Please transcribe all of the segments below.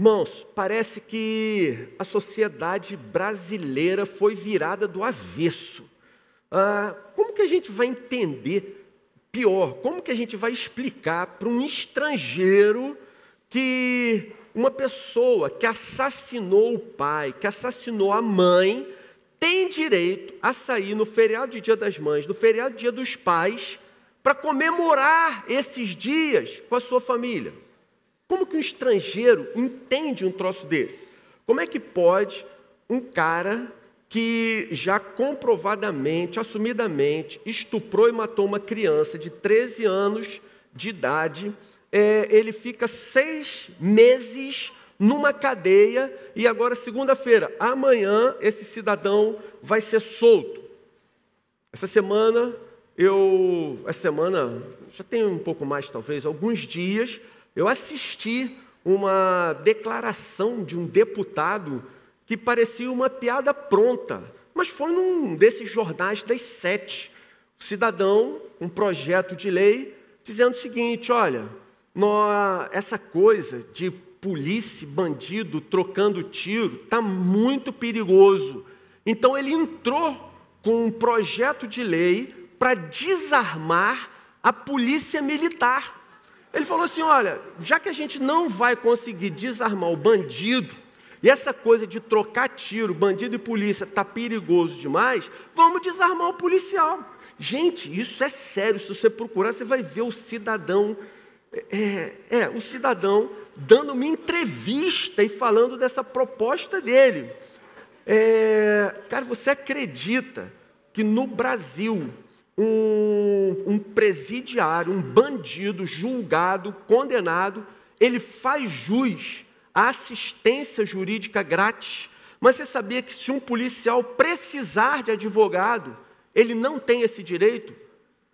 Irmãos, parece que a sociedade brasileira foi virada do avesso. Como que a gente vai entender? Pior, como que a gente vai explicar para um estrangeiro que uma pessoa que assassinou o pai, que assassinou a mãe, tem direito a sair no feriado de Dia das Mães, no feriado de Dia dos Pais, para comemorar esses dias com a sua família? Como que um estrangeiro entende um troço desse? Como é que pode um cara que já comprovadamente, assumidamente, estuprou e matou uma criança de 13 anos de idade, ele fica 6 meses numa cadeia e agora, segunda-feira, amanhã, esse cidadão vai ser solto. Essa semana, já tem um pouco mais talvez, alguns dias, eu assisti uma declaração de um deputado que parecia uma piada pronta, mas foi num desses jornais das 7. O cidadão, um projeto de lei, dizendo o seguinte: olha, essa coisa de polícia, bandido, trocando tiro, está muito perigoso. Então ele entrou com um projeto de lei para desarmar a polícia militar. Ele falou assim: olha, já que a gente não vai conseguir desarmar o bandido, e essa coisa de trocar tiro, bandido e polícia, está perigoso demais, vamos desarmar o policial. Gente, isso é sério. Se você procurar, você vai ver o cidadão, o cidadão dando uma entrevista e falando dessa proposta dele. Cara, você acredita que no Brasil, um presidiário, um bandido julgado, condenado, ele faz jus à assistência jurídica grátis? Mas você sabia que se um policial precisar de advogado, ele não tem esse direito?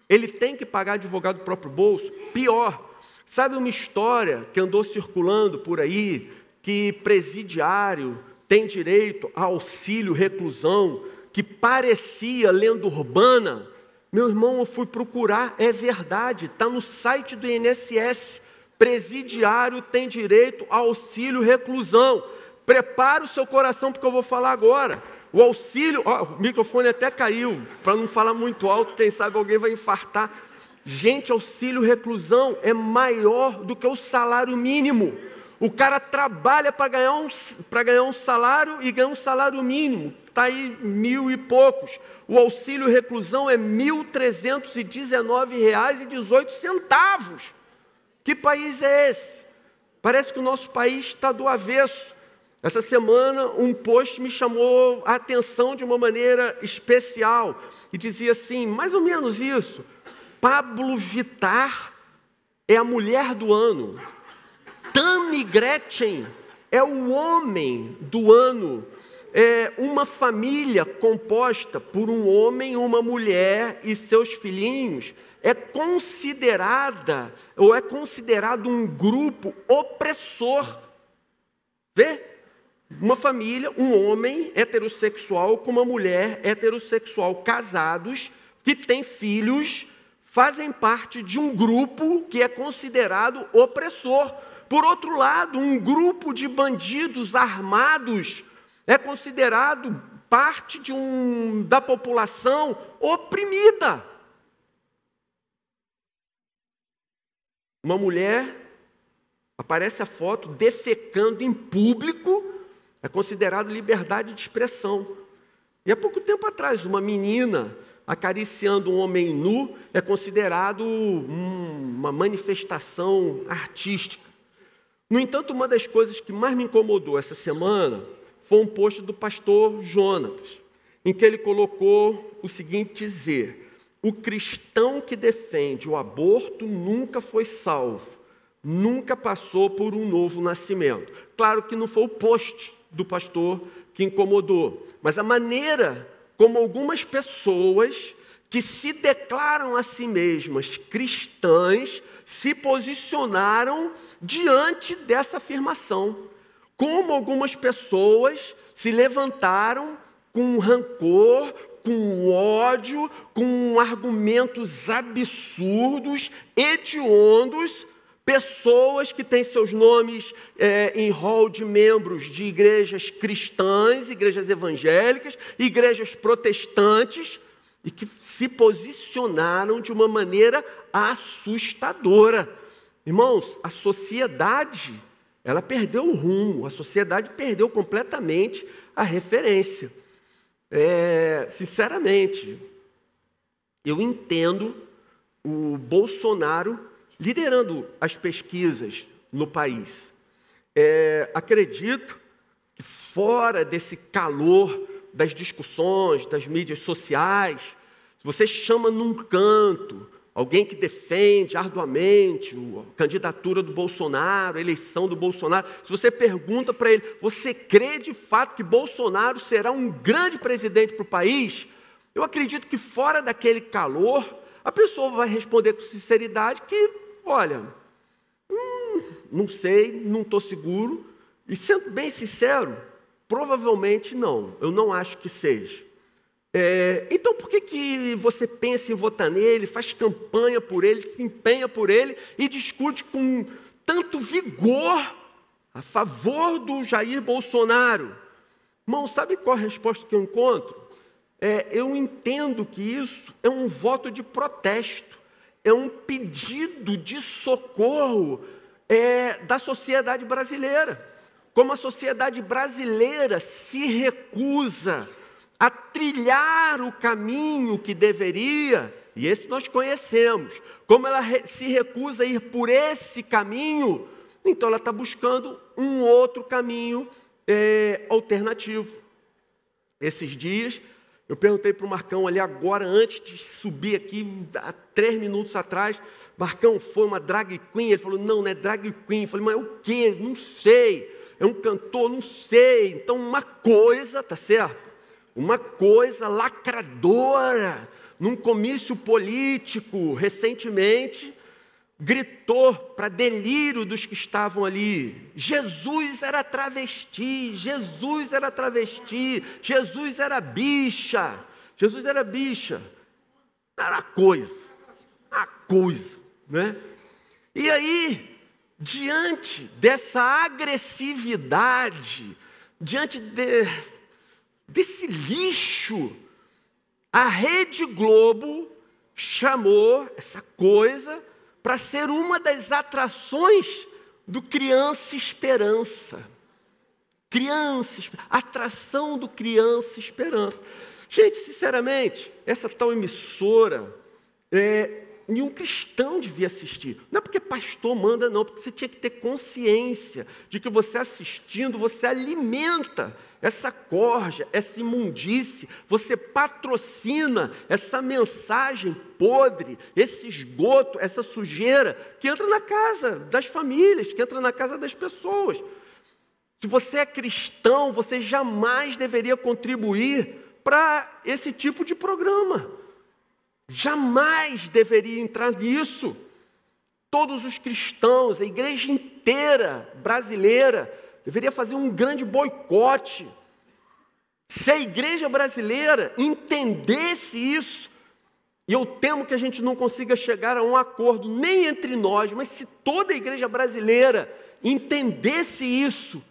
Ele tem que pagar advogado do próprio bolso? Pior, sabe uma história que andou circulando por aí, que presidiário tem direito a auxílio reclusão, que parecia lenda urbana? Meu irmão, eu fui procurar, é verdade, está no site do INSS. Presidiário tem direito a auxílio reclusão. Prepara o seu coração, porque eu vou falar agora. O auxílio, o microfone até caiu, para não falar muito alto, quem sabe alguém vai infartar. Gente, auxílio reclusão é maior do que o salário mínimo. O cara trabalha para ganhar um salário e ganha um salário mínimo. Está aí 1.000 e poucos. O auxílio reclusão é R$ 1.319,18. Que país é esse? Parece que o nosso país está do avesso. Essa semana, um post me chamou a atenção de uma maneira especial. E dizia assim, mais ou menos isso: Pablo Vittar é a mulher do ano. Tammy Gretchen é o homem do ano. Uma família composta por um homem, uma mulher e seus filhinhos é considerado um grupo opressor. Vê? Uma família, um homem heterossexual com uma mulher heterossexual, casados, que têm filhos, fazem parte de um grupo que é considerado opressor. Por outro lado, um grupo de bandidos armados é considerado parte da população oprimida. Uma mulher, aparece a foto, defecando em público, é considerado liberdade de expressão. E há pouco tempo atrás, uma menina acariciando um homem nu é considerado uma manifestação artística. No entanto, uma das coisas que mais me incomodou essa semana foi um post do pastor Jonatas, em que ele colocou o seguinte dizer: o cristão que defende o aborto nunca foi salvo, nunca passou por um novo nascimento. Claro que não foi o post do pastor que incomodou, mas a maneira como algumas pessoas que se declaram a si mesmas cristãs se posicionaram diante dessa afirmação. Como algumas pessoas se levantaram com rancor, com ódio, com argumentos absurdos, hediondos, Pessoas que têm seus nomes em rol de membros de igrejas cristãs, igrejas evangélicas, igrejas protestantes, e que se posicionaram de uma maneira assustadora. Irmãos, a sociedade, ela perdeu o rumo, a sociedade perdeu completamente a referência. Sinceramente, eu entendo o Bolsonaro liderando as pesquisas no país. Acredito que fora desse calor das discussões, das mídias sociais, se você chama num canto alguém que defende arduamente a candidatura do Bolsonaro, a eleição do Bolsonaro, se você pergunta para ele, você crê de fato que Bolsonaro será um grande presidente para o país? Eu acredito que fora daquele calor, a pessoa vai responder com sinceridade que, olha, não sei, não estou seguro, e sendo bem sincero, provavelmente não, eu não acho que seja. Então por que você pensa em votar nele, faz campanha por ele, se empenha por ele e discute com tanto vigor a favor do Jair Bolsonaro? Irmão, sabe qual a resposta que eu encontro? Eu entendo que isso é um voto de protesto, é um pedido de socorro da sociedade brasileira. Como a sociedade brasileira se recusa a trilhar o caminho que deveria, e esse nós conhecemos, como ela se recusa a ir por esse caminho, então ela está buscando um outro caminho alternativo. Esses dias, eu perguntei para o Marcão ali agora, antes de subir aqui, há 3 minutos atrás, Marcão, foi uma drag queen? Ele falou, não é drag queen. Eu falei, mas o quê? Não sei. É um cantor? Não sei. Então, uma coisa, tá certo? Uma coisa lacradora, num comício político, recentemente, gritou para delírio dos que estavam ali, Jesus era travesti, Jesus era travesti, Jesus era bicha, Jesus era bicha. Era a coisa, né? E aí, diante dessa agressividade, diante desse lixo, a Rede Globo chamou essa coisa para ser uma das atrações do Criança Esperança. Atração do Criança Esperança. Gente, sinceramente, essa tal emissora, nenhum cristão devia assistir. Não é porque pastor manda, não, porque você tinha que ter consciência de que você assistindo, você alimenta essa corja, essa imundície, você patrocina essa mensagem podre, esse esgoto, essa sujeira que entra na casa das famílias, que entra na casa das pessoas. Se você é cristão, você jamais deveria contribuir para esse tipo de programa. Jamais deveria entrar nisso. Todos os cristãos, a igreja inteira brasileira, deveria fazer um grande boicote. Se a igreja brasileira entendesse isso, e eu temo que a gente não consiga chegar a um acordo nem entre nós, mas se toda a igreja brasileira entendesse isso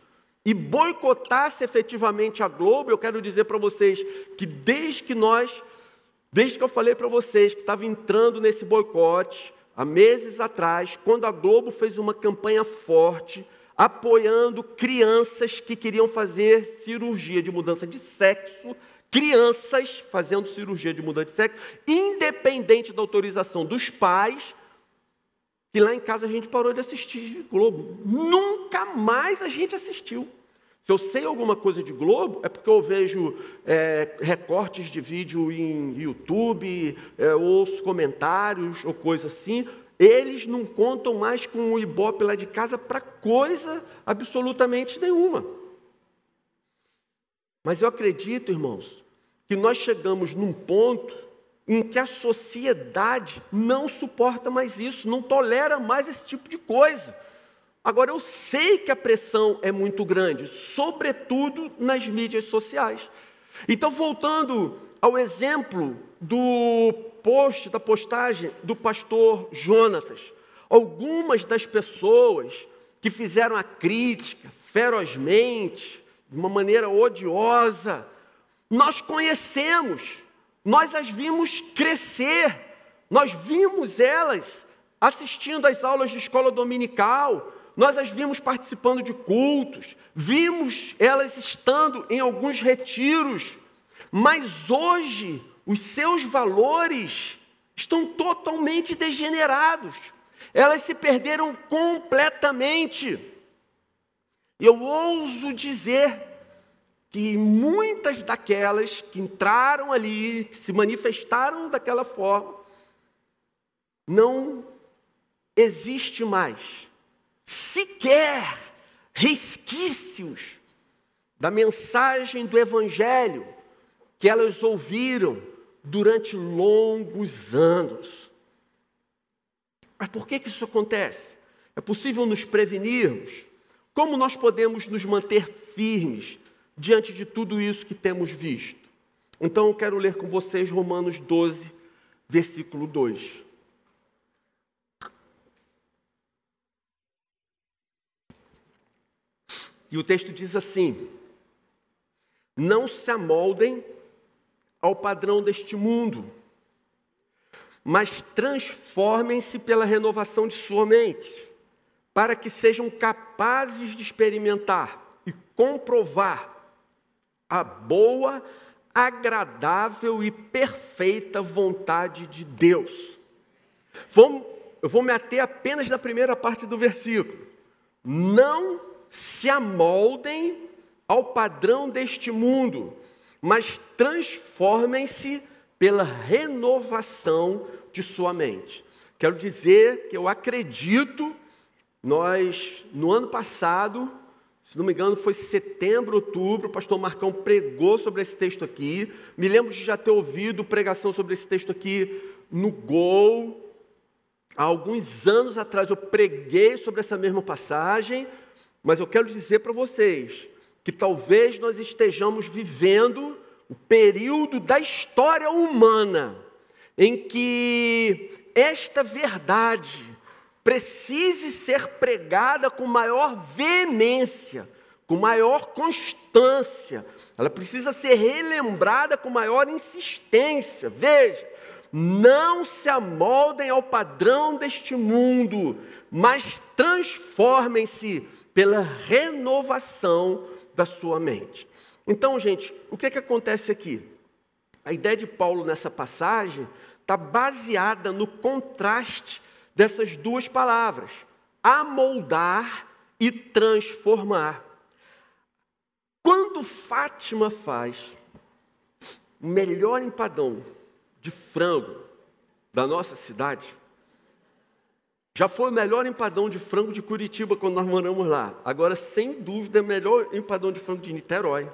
e boicotasse efetivamente a Globo, eu quero dizer para vocês que desde que eu falei para vocês que estava entrando nesse boicote, há meses atrás, quando a Globo fez uma campanha forte, apoiando crianças que queriam fazer cirurgia de mudança de sexo, crianças fazendo cirurgia de mudança de sexo, independente da autorização dos pais, que lá em casa a gente parou de assistir Globo. Nunca mais a gente assistiu. Se eu sei alguma coisa de Globo, é porque eu vejo recortes de vídeo em YouTube, ou os comentários, ou coisa assim. Eles não contam mais com o Ibope lá de casa para coisa absolutamente nenhuma. Mas eu acredito, irmãos, que nós chegamos num ponto em que a sociedade não suporta mais isso, não tolera mais esse tipo de coisa. Agora, eu sei que a pressão é muito grande, sobretudo nas mídias sociais. Então, voltando ao exemplo da postagem do pastor Jonatas. Algumas das pessoas que fizeram a crítica ferozmente, de uma maneira odiosa, nós conhecemos, nós as vimos crescer, nós vimos elas assistindo às aulas de escola dominical, nós as vimos participando de cultos, vimos elas estando em alguns retiros, mas hoje os seus valores estão totalmente degenerados, elas se perderam completamente. E eu ouso dizer que muitas daquelas que entraram ali, que se manifestaram daquela forma, não existe mais sequer resquícios da mensagem do Evangelho que elas ouviram durante longos anos. Mas por que isso acontece? É possível nos prevenirmos? Como nós podemos nos manter firmes diante de tudo isso que temos visto? Então eu quero ler com vocês Romanos 12, versículo 2. E o texto diz assim: não se amoldem ao padrão deste mundo, mas transformem-se pela renovação de sua mente, para que sejam capazes de experimentar e comprovar a boa, agradável e perfeita vontade de Deus. Eu vou me ater apenas na primeira parte do versículo. Não se amoldem ao padrão deste mundo, mas transformem-se pela renovação de sua mente. Quero dizer que eu acredito, no ano passado, se não me engano foi setembro, outubro, o pastor Marcão pregou sobre esse texto aqui. Me lembro de já ter ouvido pregação sobre esse texto aqui no Gol. Há alguns anos atrás eu preguei sobre essa mesma passagem, mas eu quero dizer para vocês que talvez nós estejamos vivendo o período da história humana em que esta verdade precise ser pregada com maior veemência, com maior constância. Ela precisa ser relembrada com maior insistência. Veja, não se amoldem ao padrão deste mundo, mas transformem-se pela renovação da sua mente. Então, gente, o que acontece aqui? A ideia de Paulo nessa passagem está baseada no contraste dessas duas palavras, amoldar e transformar. Quando Fátima faz o melhor empadão de frango da nossa cidade, já foi o melhor empadão de frango de Curitiba quando nós moramos lá. Agora, sem dúvida, é o melhor empadão de frango de Niterói.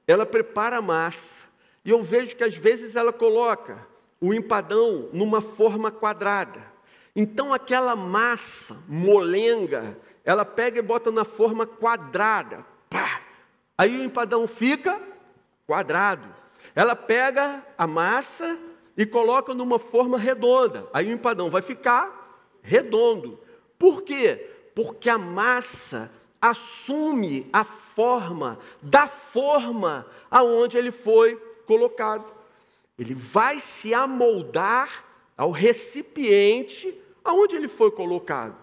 Ela prepara a massa. E eu vejo que às vezes ela coloca o empadão numa forma quadrada. Então aquela massa molenga, ela pega e bota na forma quadrada. Pá! Aí o empadão fica quadrado. Ela pega a massa e coloca numa forma redonda. Aí o empadão vai ficar redondo. Por quê? Porque a massa assume a forma da forma aonde ele foi colocado. Ele vai se amoldar ao recipiente aonde ele foi colocado.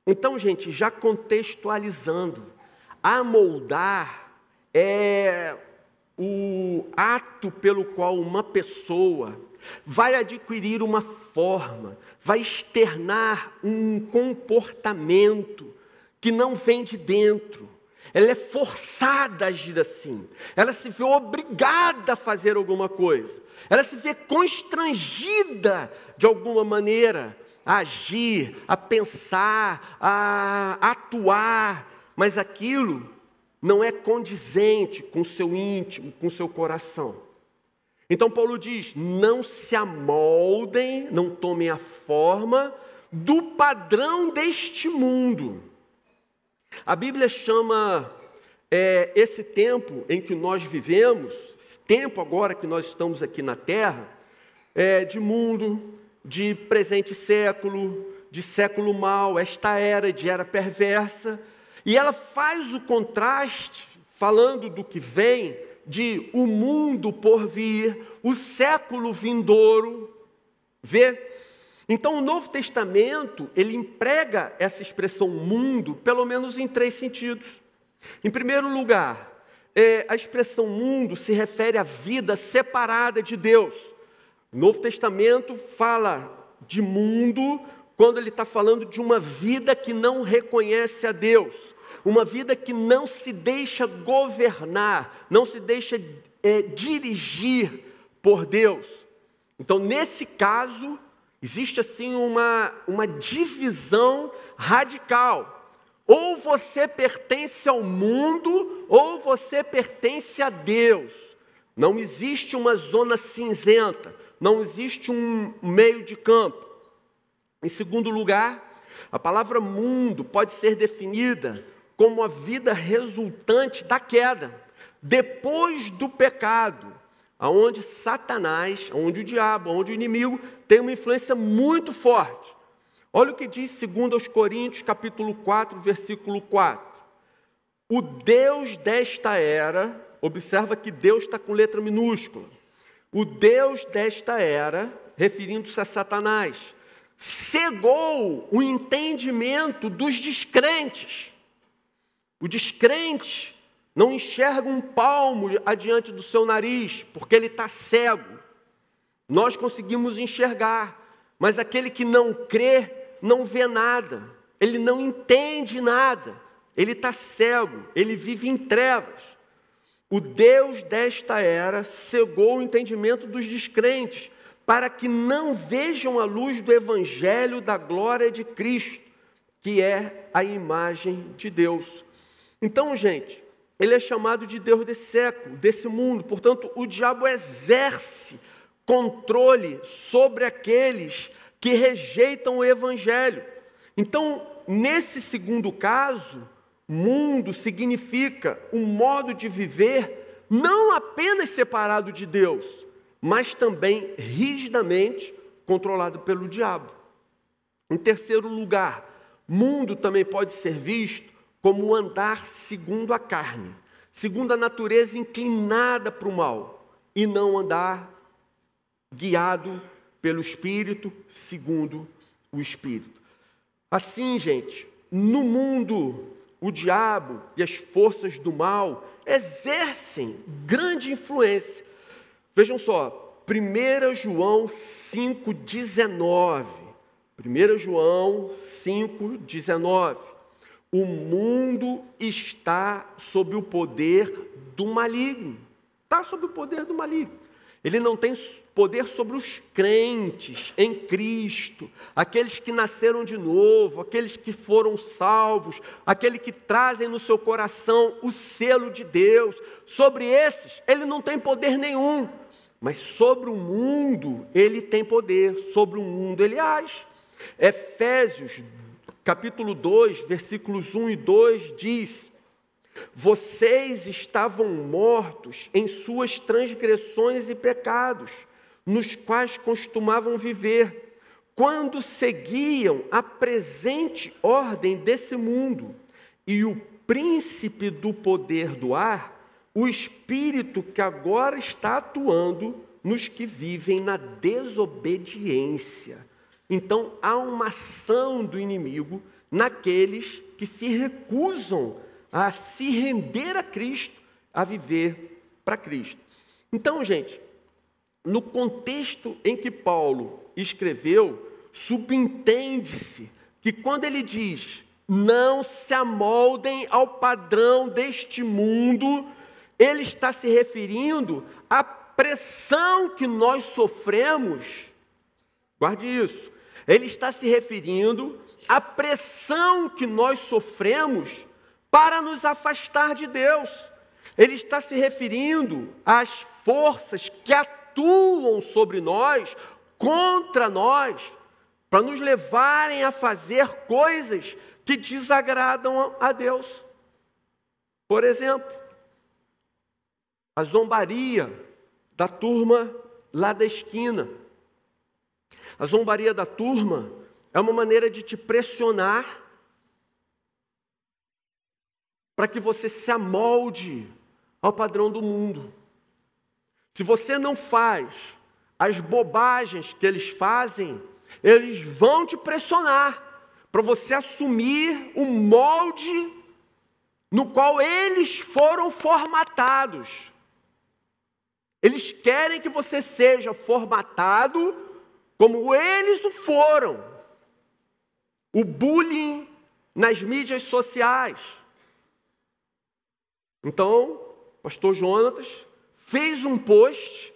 Então, gente, já contextualizando, amoldar é o ato pelo qual uma pessoa vai adquirir uma forma, vai externar um comportamento que não vem de dentro. Ela é forçada a agir assim. Ela se vê obrigada a fazer alguma coisa. Ela se vê constrangida de alguma maneira a agir, a pensar, a atuar. Mas aquilo não é condizente com o seu íntimo, com o seu coração. Então Paulo diz, não se amoldem, não tomem a forma do padrão deste mundo. A Bíblia chama esse tempo em que nós vivemos, esse tempo agora que nós estamos aqui na Terra, de mundo, de presente século, de século mau, esta era de era perversa. E ela faz o contraste, falando do que vem, de o mundo por vir, o século vindouro. Vê? Então o Novo Testamento, ele emprega essa expressão mundo, pelo menos em 3 sentidos. Em primeiro lugar, a expressão mundo se refere à vida separada de Deus. O Novo Testamento fala de mundo quando ele está falando de uma vida que não reconhece a Deus, uma vida que não se deixa governar, não se deixa dirigir por Deus. Então, nesse caso, existe assim uma divisão radical. Ou você pertence ao mundo, ou você pertence a Deus. Não existe uma zona cinzenta, não existe um meio de campo. Em segundo lugar, a palavra mundo pode ser definida como a vida resultante da queda, depois do pecado, onde Satanás, onde o diabo, onde o inimigo tem uma influência muito forte. Olha o que diz 2 Coríntios, capítulo 4, versículo 4. O Deus desta era, observa que Deus está com letra minúscula. O Deus desta era, referindo-se a Satanás, cegou o entendimento dos descrentes. O descrente não enxerga um palmo adiante do seu nariz, porque ele está cego. Nós conseguimos enxergar, mas aquele que não crê, não vê nada, ele não entende nada, ele está cego, ele vive em trevas. O Deus desta era cegou o entendimento dos descrentes, para que não vejam a luz do Evangelho da glória de Cristo, que é a imagem de Deus. Então, gente, ele é chamado de Deus desse século, desse mundo. Portanto, o diabo exerce controle sobre aqueles que rejeitam o Evangelho. Então, nesse segundo caso, mundo significa um modo de viver não apenas separado de Deus, mas também rigidamente controlado pelo diabo. Em terceiro lugar, mundo também pode ser visto como andar segundo a carne, segundo a natureza inclinada para o mal, e não andar guiado pelo Espírito, segundo o Espírito. Assim, gente, no mundo, o diabo e as forças do mal exercem grande influência. Vejam só, 1 João 5,19. 1 João 5,19. O mundo está sob o poder do maligno. Está sob o poder do maligno. Ele não tem poder sobre os crentes em Cristo, aqueles que nasceram de novo, aqueles que foram salvos, aqueles que trazem no seu coração o selo de Deus. Sobre esses, ele não tem poder nenhum. Mas sobre o mundo, ele tem poder. Sobre o mundo, ele age. Efésios, capítulo 2, versículos 1 e 2, diz: vocês estavam mortos em suas transgressões e pecados, nos quais costumavam viver, quando seguiam a presente ordem desse mundo, e o príncipe do poder do ar, o espírito que agora está atuando nos que vivem na desobediência. Então, há uma ação do inimigo naqueles que se recusam a se render a Cristo, a viver para Cristo. Então, gente, no contexto em que Paulo escreveu, subentende-se que quando ele diz, não se amoldem ao padrão deste mundo, ele está se referindo à pressão que nós sofremos. Guarde isso. Ele está se referindo à pressão que nós sofremos para nos afastar de Deus. Ele está se referindo às forças que atuam sobre nós, contra nós, para nos levarem a fazer coisas que desagradam a Deus. Por exemplo, a zombaria da turma lá da esquina. A zombaria da turma é uma maneira de te pressionar para que você se amolde ao padrão do mundo. Se você não faz as bobagens que eles fazem, eles vão te pressionar para você assumir o molde no qual eles foram formatados. Eles querem que você seja formatado como eles o foram. O bullying nas mídias sociais. Então, pastor Jonatas fez um post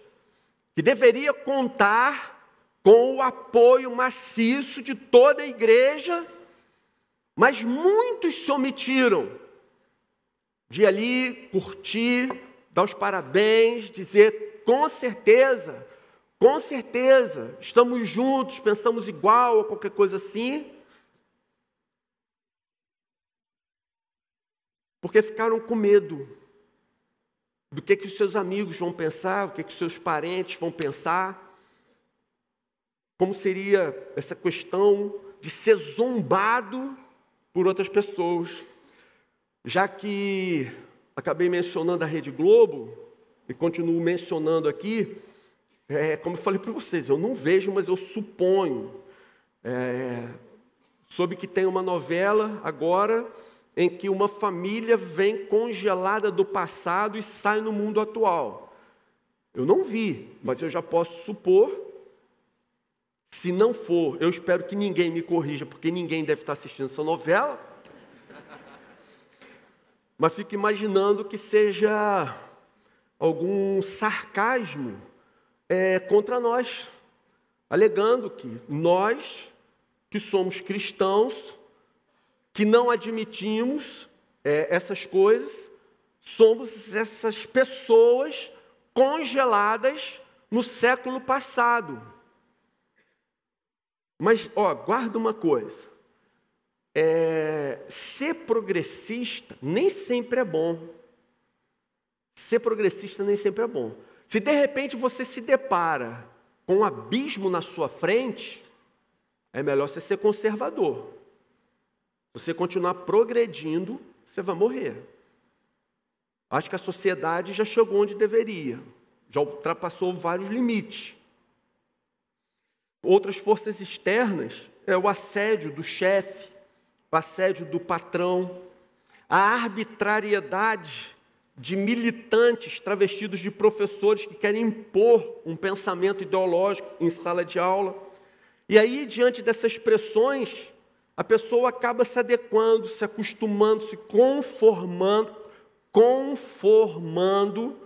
que deveria contar com o apoio maciço de toda a igreja, mas muitos se omitiram de ali curtir, dar os parabéns, dizer com certeza, estamos juntos, pensamos igual ou qualquer coisa assim, porque ficaram com medo do que os seus amigos vão pensar, o que os seus parentes vão pensar, como seria essa questão de ser zombado por outras pessoas. Já que acabei mencionando a Rede Globo, e continuo mencionando aqui, como eu falei para vocês, eu não vejo, mas eu suponho. Soube que tem uma novela agora em que uma família vem congelada do passado e sai no mundo atual. Eu não vi, mas eu já posso supor. Se não for, eu espero que ninguém me corrija, porque ninguém deve estar assistindo essa novela. Mas fico imaginando que seja algum sarcasmo contra nós, alegando que nós, que somos cristãos, que não admitimos essas coisas, somos essas pessoas congeladas no século passado. Mas, guarda uma coisa, ser progressista nem sempre é bom. Ser progressista nem sempre é bom. Se de repente você se depara com um abismo na sua frente, é melhor você ser conservador. Se você continuar progredindo, você vai morrer. Acho que a sociedade já chegou onde deveria, já ultrapassou vários limites. Outras forças externas é o assédio do chefe, o assédio do patrão, a arbitrariedade de militantes travestidos de professores que querem impor um pensamento ideológico em sala de aula. E aí, diante dessas pressões, a pessoa acaba se adequando, se acostumando, se conformando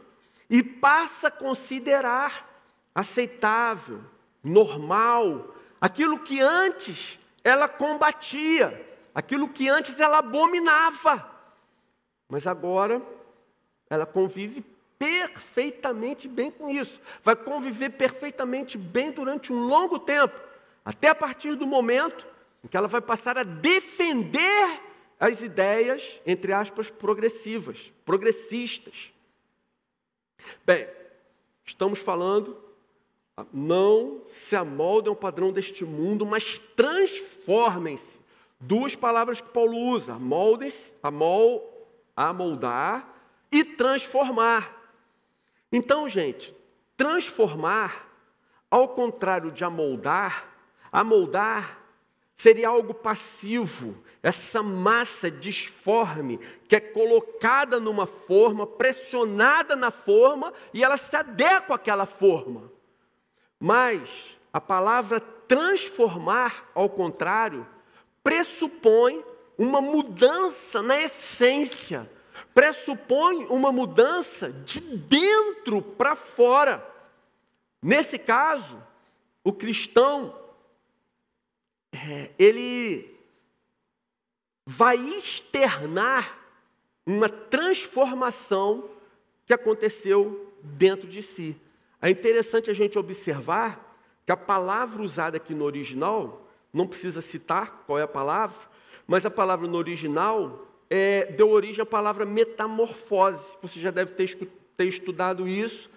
e passa a considerar aceitável, normal, aquilo que antes ela combatia, aquilo que antes ela abominava, mas agora ela convive perfeitamente bem com isso, vai conviver perfeitamente bem durante um longo tempo, até a partir do momento em que ela vai passar a defender as ideias, entre aspas, progressistas. Bem, estamos falando, não se amoldem ao padrão deste mundo, mas transformem-se. Duas palavras que Paulo usa, amoldem-se, amoldar e transformar. Então, gente, transformar, ao contrário de amoldar seria algo passivo, essa massa disforme que é colocada numa forma, pressionada na forma, e ela se adequa àquela forma. Mas a palavra transformar, ao contrário, pressupõe uma mudança na essência, pressupõe uma mudança de dentro para fora. Nesse caso, o cristão, ele vai externar uma transformação que aconteceu dentro de si. É interessante a gente observar que a palavra usada aqui no original, não precisa citar qual é a palavra, mas a palavra no original deu origem à palavra metamorfose. Você já deve ter estudado isso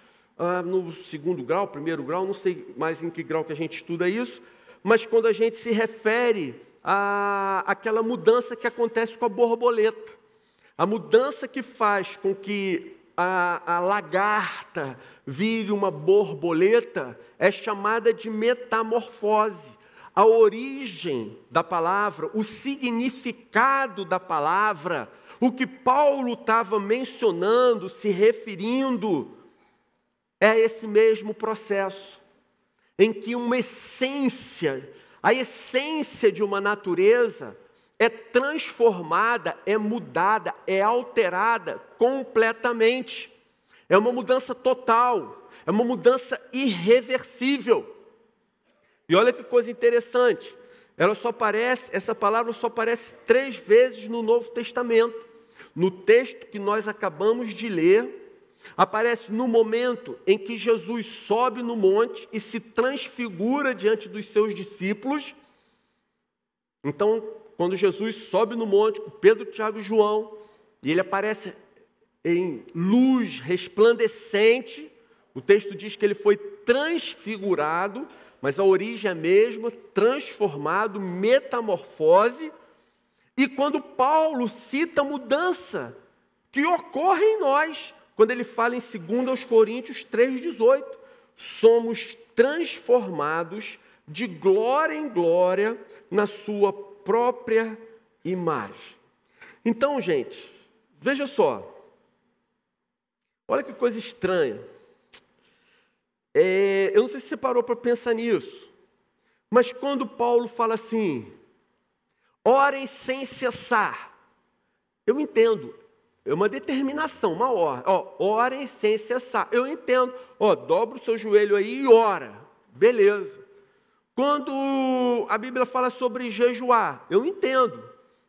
no segundo grau, primeiro grau, não sei mais em que grau que a gente estuda isso, mas quando a gente se refere àquela mudança que acontece com a borboleta. A mudança que faz com que a lagarta vire uma borboleta é chamada de metamorfose. A origem da palavra, o significado da palavra, o que Paulo estava mencionando, se referindo, é esse mesmo processo, em que uma essência, a essência de uma natureza, é transformada, é mudada, é alterada completamente. É uma mudança total, é uma mudança irreversível. E olha que coisa interessante, essa palavra só aparece 3 vezes no Novo Testamento. No texto que nós acabamos de ler, aparece no momento em que Jesus sobe no monte e se transfigura diante dos seus discípulos. Então, quando Jesus sobe no monte com Pedro, Tiago e João, e ele aparece em luz resplandecente, o texto diz que ele foi transfigurado, mas a origem é a mesma, transformado, metamorfose. E quando Paulo cita a mudança que ocorre em nós, quando ele fala em 2 Coríntios 3,18, somos transformados de glória em glória na sua própria imagem. Então, gente, veja só, olha que coisa estranha. Eu não sei se você parou para pensar nisso, mas quando Paulo fala assim, orem sem cessar, eu entendo, é uma determinação, uma ordem, orem sem cessar, eu entendo, dobra o seu joelho aí e ora, beleza. Quando a Bíblia fala sobre jejuar, eu entendo,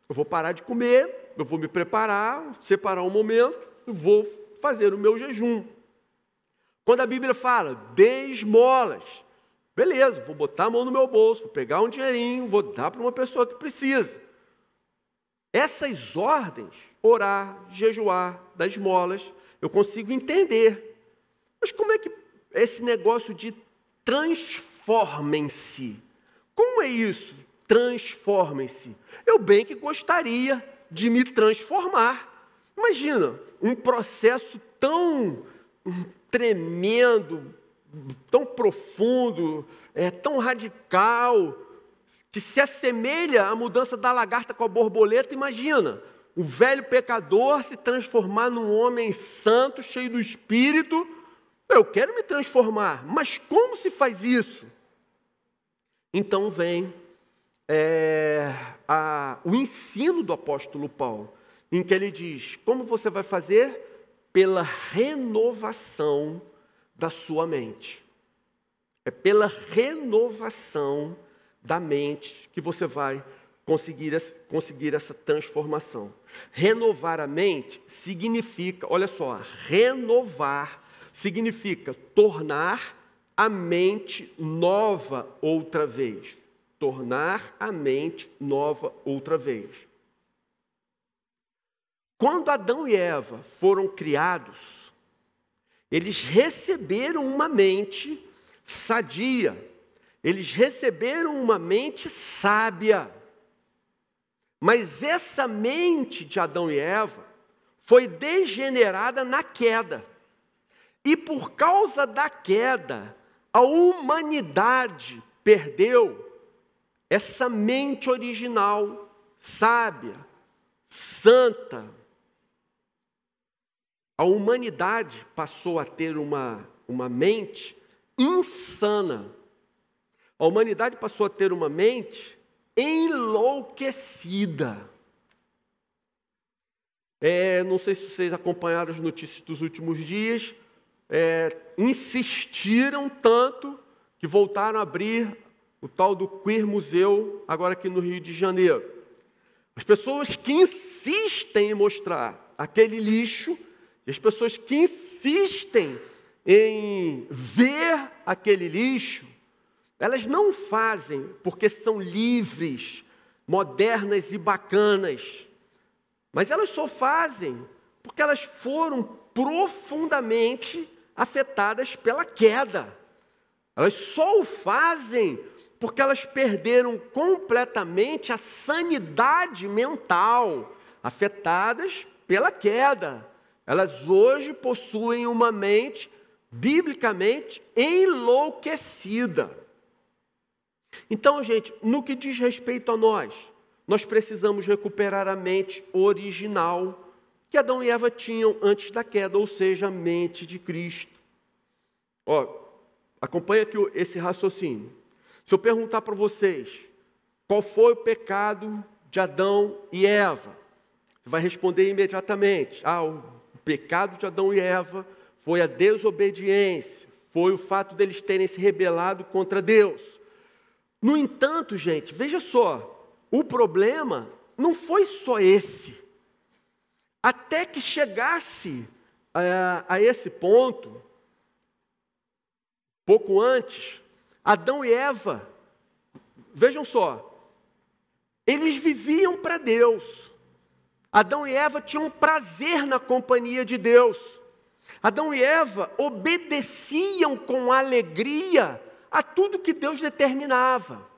eu vou parar de comer, eu vou me preparar, separar um momento, eu vou fazer o meu jejum. Quando a Bíblia fala, dê esmolas, beleza, vou botar a mão no meu bolso, vou pegar um dinheirinho, vou dar para uma pessoa que precisa. Essas ordens, orar, jejuar, dar esmolas, eu consigo entender. Mas como é que esse negócio de transformem-se? Como é isso? Transformem-se. Eu bem que gostaria de me transformar. Imagina, um processo tão tremendo, tão profundo, tão radical, que se assemelha à mudança da lagarta com a borboleta. Imagina, o velho pecador se transformar num homem santo, cheio do Espírito. Eu quero me transformar, mas como se faz isso? Então vem o ensino do apóstolo Paulo, em que ele diz, como você vai fazer? Pela renovação da sua mente. É pela renovação da mente que você vai conseguir essa transformação. Renovar a mente significa, olha só, renovar significa tornar a mente nova outra vez. Tornar a mente nova outra vez. Quando Adão e Eva foram criados, eles receberam uma mente sadia, eles receberam uma mente sábia. Mas essa mente de Adão e Eva foi degenerada na queda. E por causa da queda, a humanidade perdeu essa mente original, sábia, santa. A humanidade passou a ter uma mente insana. A humanidade passou a ter uma mente enlouquecida. Não sei se vocês acompanharam as notícias dos últimos dias. Insistiram tanto que voltaram a abrir o tal do Queer Museu, agora aqui no Rio de Janeiro. As pessoas que insistem em mostrar aquele lixo, as pessoas que insistem em ver aquele lixo, elas não fazem porque são livres, modernas e bacanas, mas elas só fazem porque elas foram profundamente afetadas pela queda. Elas só o fazem porque elas perderam completamente a sanidade mental, afetadas pela queda. Elas hoje possuem uma mente, biblicamente, enlouquecida. Então, gente, no que diz respeito a nós precisamos recuperar a mente original que Adão e Eva tinham antes da queda, ou seja, a mente de Cristo. Acompanha aqui esse raciocínio. Se eu perguntar para vocês, qual foi o pecado de Adão e Eva? Você vai responder imediatamente. O pecado de Adão e Eva foi a desobediência, foi o fato deles terem se rebelado contra Deus. No entanto, gente, veja só, o problema não foi só esse. Até que chegasse a esse ponto, pouco antes, Adão e Eva, vejam só, eles viviam para Deus. Adão e Eva tinham prazer na companhia de Deus. Adão e Eva obedeciam com alegria a tudo que Deus determinava.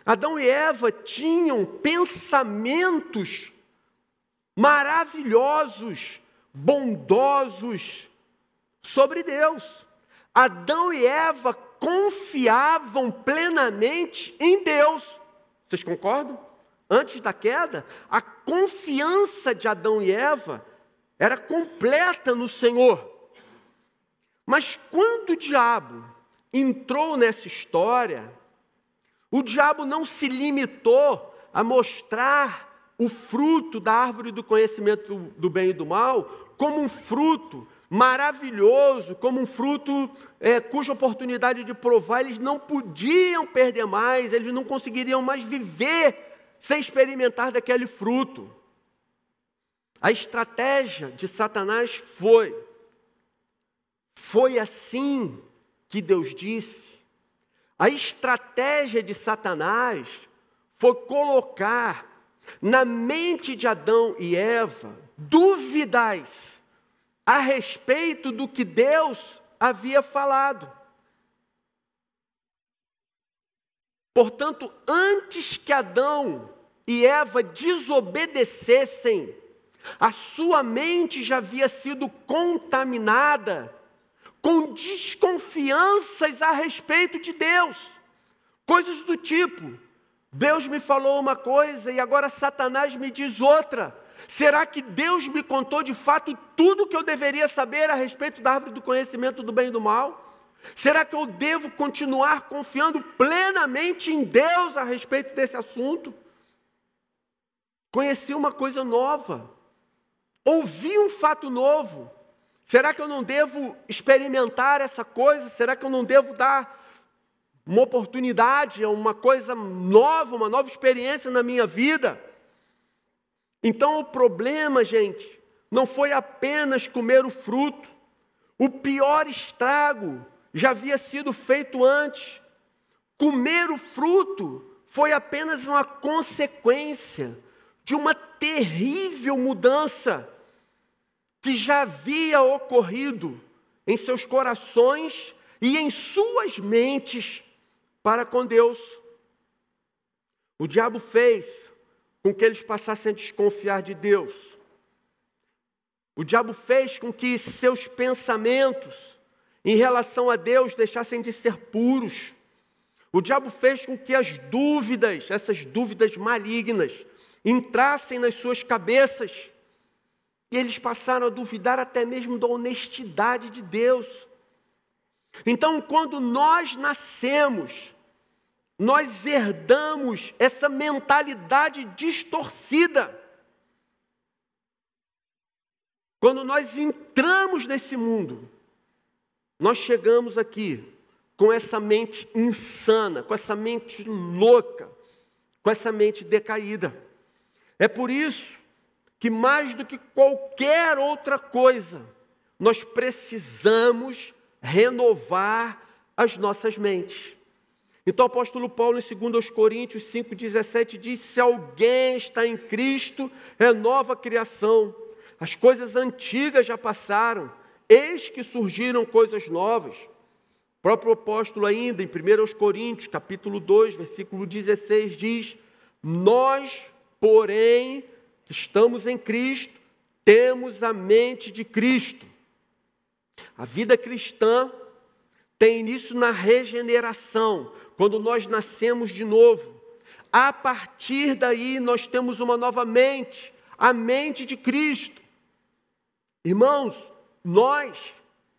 Adão e Eva tinham pensamentos maravilhosos, bondosos sobre Deus. Adão e Eva confiavam plenamente em Deus. Vocês concordam? Antes da queda, a confiança de Adão e Eva era completa no Senhor. Mas quando o diabo entrou nessa história, o diabo não se limitou a mostrar o fruto da árvore do conhecimento do bem e do mal como um fruto maravilhoso, como um fruto cuja oportunidade de provar eles não podiam perder mais, eles não conseguiriam mais viver sem experimentar daquele fruto. A estratégia de Satanás foi assim que Deus disse. A estratégia de Satanás foi colocar na mente de Adão e Eva dúvidas a respeito do que Deus havia falado. Portanto, antes que Adão e Eva desobedecessem, a sua mente já havia sido contaminada com desconfianças a respeito de Deus. Coisas do tipo: Deus me falou uma coisa e agora Satanás me diz outra. Será que Deus me contou de fato tudo o que eu deveria saber a respeito da árvore do conhecimento do bem e do mal? Será que eu devo continuar confiando plenamente em Deus a respeito desse assunto? Conheci uma coisa nova, ouvi um fato novo. Será que eu não devo experimentar essa coisa? Será que eu não devo dar uma oportunidade, uma coisa nova, uma nova experiência na minha vida? Então o problema, gente, não foi apenas comer o fruto. O pior estrago já havia sido feito antes. Comer o fruto foi apenas uma consequência de uma terrível mudança que já havia ocorrido em seus corações e em suas mentes para com Deus. O diabo fez com que eles passassem a desconfiar de Deus. O diabo fez com que seus pensamentos em relação a Deus deixassem de ser puros. O diabo fez com que as dúvidas, essas dúvidas malignas, entrassem nas suas cabeças. E eles passaram a duvidar até mesmo da honestidade de Deus. Então, quando nós nascemos, nós herdamos essa mentalidade distorcida. Quando nós entramos nesse mundo, nós chegamos aqui com essa mente insana, com essa mente louca, com essa mente decaída. É por isso que mais do que qualquer outra coisa, nós precisamos renovar as nossas mentes. Então o apóstolo Paulo, em 2 Coríntios 5,17, diz: se alguém está em Cristo, é nova criação. As coisas antigas já passaram, eis que surgiram coisas novas. O próprio apóstolo ainda, em 1 Coríntios, capítulo 2, versículo 16, diz: nós, porém, que estamos em Cristo, temos a mente de Cristo. A vida cristã tem início na regeneração, quando nós nascemos de novo. A partir daí, nós temos uma nova mente, a mente de Cristo. Irmãos, nós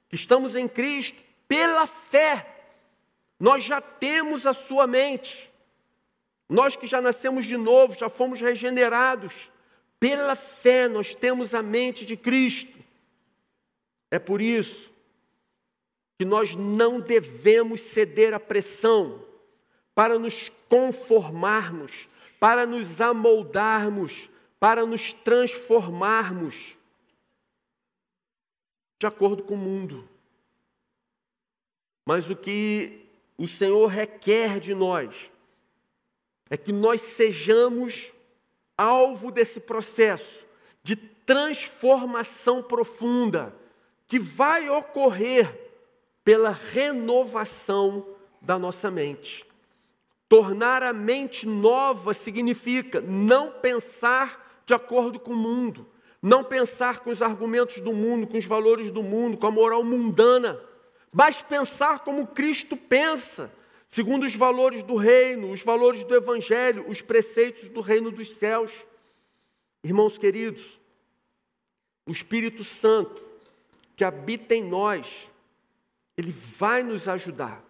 que estamos em Cristo, pela fé, nós já temos a sua mente. Nós que já nascemos de novo, já fomos regenerados, pela fé nós temos a mente de Cristo. É por isso que nós não devemos ceder à pressão para nos conformarmos, para nos amoldarmos, para nos transformarmos de acordo com o mundo. Mas o que o Senhor requer de nós é que nós sejamos alvo desse processo de transformação profunda que vai ocorrer pela renovação da nossa mente. Tornar a mente nova significa não pensar de acordo com o mundo, não pensar com os argumentos do mundo, com os valores do mundo, com a moral mundana, mas pensar como Cristo pensa, segundo os valores do reino, os valores do evangelho, os preceitos do reino dos céus. Irmãos queridos, o Espírito Santo que habita em nós, ele vai nos ajudar,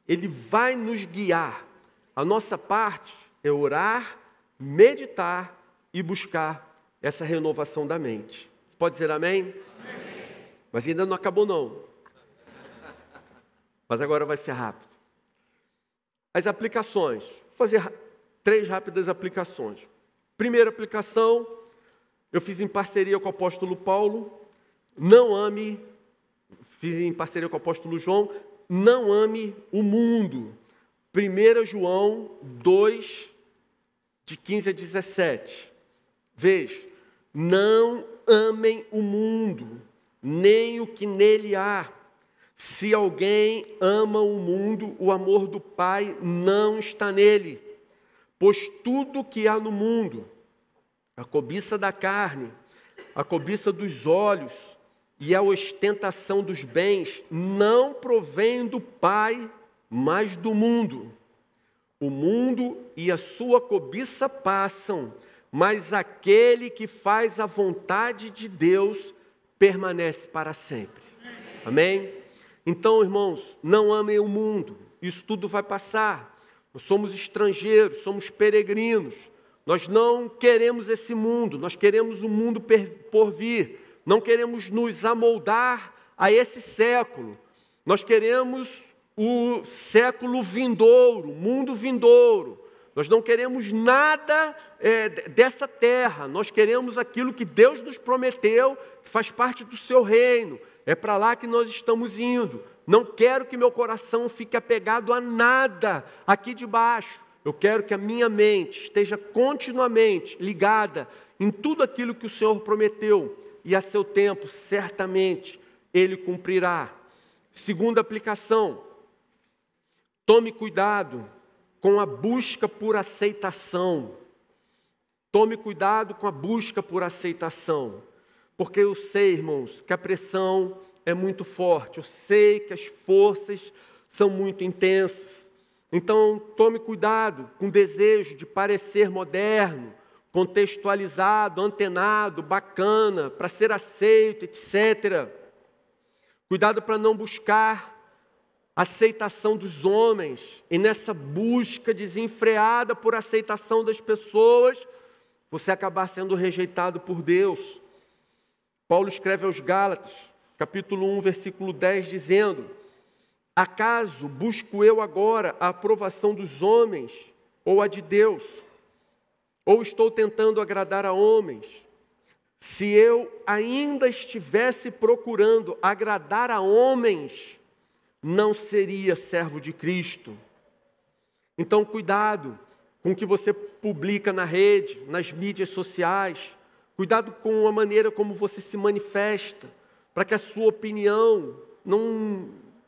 ele vai nos guiar. A nossa parte é orar, meditar e buscar essa renovação da mente. Você pode dizer amém? Amém. Mas ainda não acabou não. Mas agora vai ser rápido. As aplicações. Vou fazer 3 rápidas aplicações. Primeira aplicação, eu fiz em parceria com o apóstolo Paulo. Fiz em parceria com o apóstolo João. Não ame o mundo. 1 João 2, de 15 a 17. Veja, não amem o mundo, nem o que nele há. Se alguém ama o mundo, o amor do Pai não está nele. Pois tudo que há no mundo, a cobiça da carne, a cobiça dos olhos e a ostentação dos bens, não provém do Pai, mas do mundo. O mundo e a sua cobiça passam, mas aquele que faz a vontade de Deus permanece para sempre. Amém? Então, irmãos, não amem o mundo, isso tudo vai passar. Nós somos estrangeiros, somos peregrinos. Nós não queremos esse mundo, nós queremos o mundo por vir. Não queremos nos amoldar a esse século. Nós queremos o século vindouro, o mundo vindouro. Nós não queremos nada dessa terra. Nós queremos aquilo que Deus nos prometeu, que faz parte do seu reino. É para lá que nós estamos indo. Não quero que meu coração fique apegado a nada aqui de baixo. Eu quero que a minha mente esteja continuamente ligada em tudo aquilo que o Senhor prometeu. E a seu tempo, certamente, Ele cumprirá. Segunda aplicação. Tome cuidado com a busca por aceitação. Tome cuidado com a busca por aceitação. Porque eu sei, irmãos, que a pressão é muito forte. Eu sei que as forças são muito intensas. Então, tome cuidado com o desejo de parecer moderno, contextualizado, antenado, bacana, para ser aceito, etc. Cuidado para não buscar aceitação dos homens. E nessa busca desenfreada por aceitação das pessoas, você acabar sendo rejeitado por Deus. Paulo escreve aos Gálatas, capítulo 1, versículo 10, dizendo: acaso busco eu agora a aprovação dos homens ou a de Deus? Ou estou tentando agradar a homens? Se eu ainda estivesse procurando agradar a homens, não seria servo de Cristo. Então, cuidado com o que você publica na rede, nas mídias sociais. Cuidado com a maneira como você se manifesta, para que a sua opinião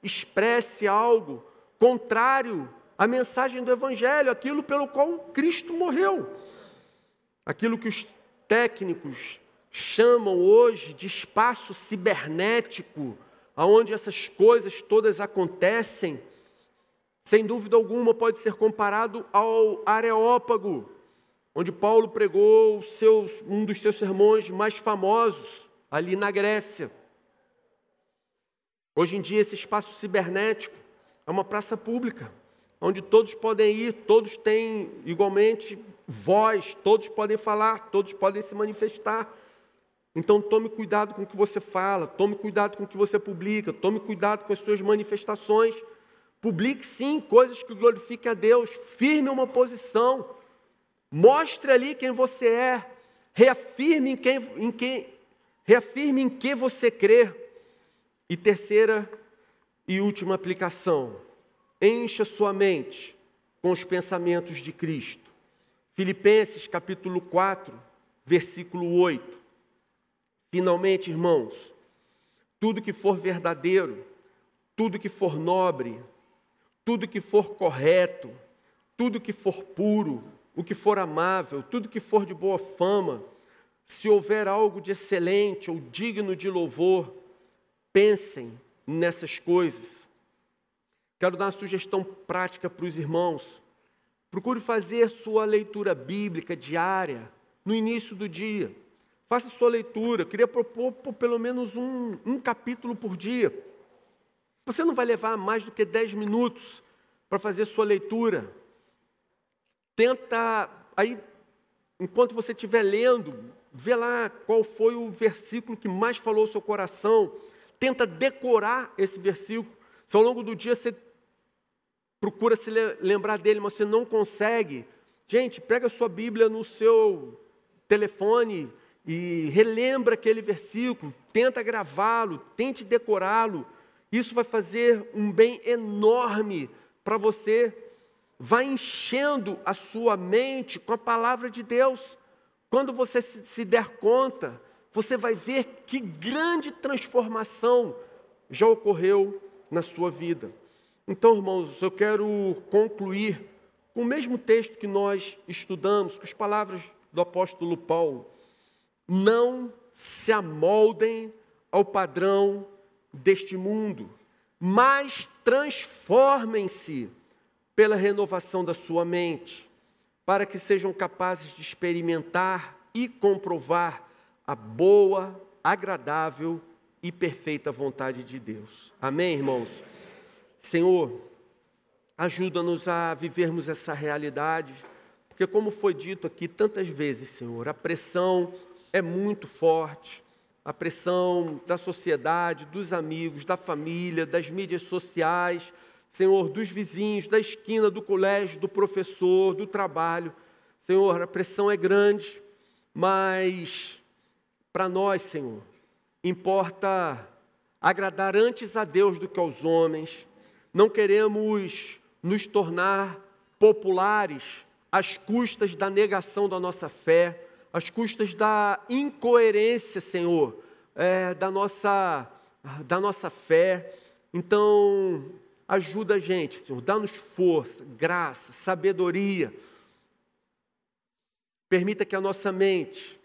expresse algo contrário à mensagem do Evangelho, aquilo pelo qual Cristo morreu. Aquilo que os técnicos chamam hoje de espaço cibernético, onde essas coisas todas acontecem, sem dúvida alguma pode ser comparado ao Areópago, onde Paulo pregou um dos seus sermões mais famosos, ali na Grécia. Hoje em dia esse espaço cibernético é uma praça pública, onde todos podem ir, todos têm igualmente voz, todos podem falar, todos podem se manifestar. Então tome cuidado com o que você fala, tome cuidado com o que você publica, tome cuidado com as suas manifestações. Publique sim coisas que glorifiquem a Deus, firme uma posição, mostre ali quem você é, reafirme em que você crê. E terceira e última aplicação, encha sua mente com os pensamentos de Cristo. Filipenses capítulo 4, versículo 8. Finalmente, irmãos, tudo que for verdadeiro, tudo que for nobre, tudo que for correto, tudo que for puro, o que for amável, tudo que for de boa fama, se houver algo de excelente ou digno de louvor, pensem nessas coisas. Quero dar uma sugestão prática para os irmãos. Procure fazer sua leitura bíblica diária no início do dia. Faça sua leitura. Eu queria propor por pelo menos um capítulo por dia. Você não vai levar mais do que 10 minutos para fazer sua leitura. Tenta, aí, enquanto você estiver lendo, vê lá qual foi o versículo que mais falou ao seu coração. Tenta decorar esse versículo. Se ao longo do dia você procura se lembrar dele, mas você não consegue, gente, pega a sua Bíblia no seu telefone e relembra aquele versículo, tenta gravá-lo, tente decorá-lo. Isso vai fazer um bem enorme para você. Vai enchendo a sua mente com a palavra de Deus. Quando você se der conta, você vai ver que grande transformação já ocorreu na sua vida. Então, irmãos, eu quero concluir com o mesmo texto que nós estudamos, com as palavras do apóstolo Paulo. Não se amoldem ao padrão deste mundo, mas transformem-se pela renovação da sua mente, para que sejam capazes de experimentar e comprovar a boa, agradável e perfeita vontade de Deus. Amém, irmãos? Senhor, ajuda-nos a vivermos essa realidade, porque como foi dito aqui tantas vezes, Senhor, a pressão é muito forte, a pressão da sociedade, dos amigos, da família, das mídias sociais, Senhor, dos vizinhos, da esquina, do colégio, do professor, do trabalho. Senhor, a pressão é grande, mas para nós, Senhor, importa agradar antes a Deus do que aos homens. Não queremos nos tornar populares às custas da negação da nossa fé, às custas da incoerência, Senhor, da nossa fé. Então, ajuda a gente, Senhor, dá-nos força, graça, sabedoria. Permita que a nossa mente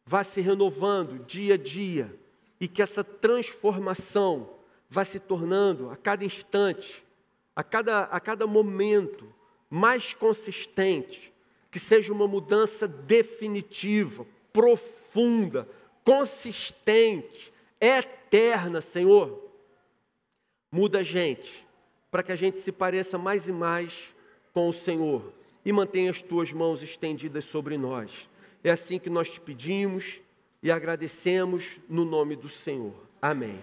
vá se renovando dia a dia e que essa transformação vá se tornando a cada instante, a cada momento mais consistente, que seja uma mudança definitiva, profunda, consistente, eterna, Senhor. Muda a gente, para que a gente se pareça mais e mais com o Senhor e mantenha as tuas mãos estendidas sobre nós. É assim que nós te pedimos e agradecemos no nome do Senhor. Amém.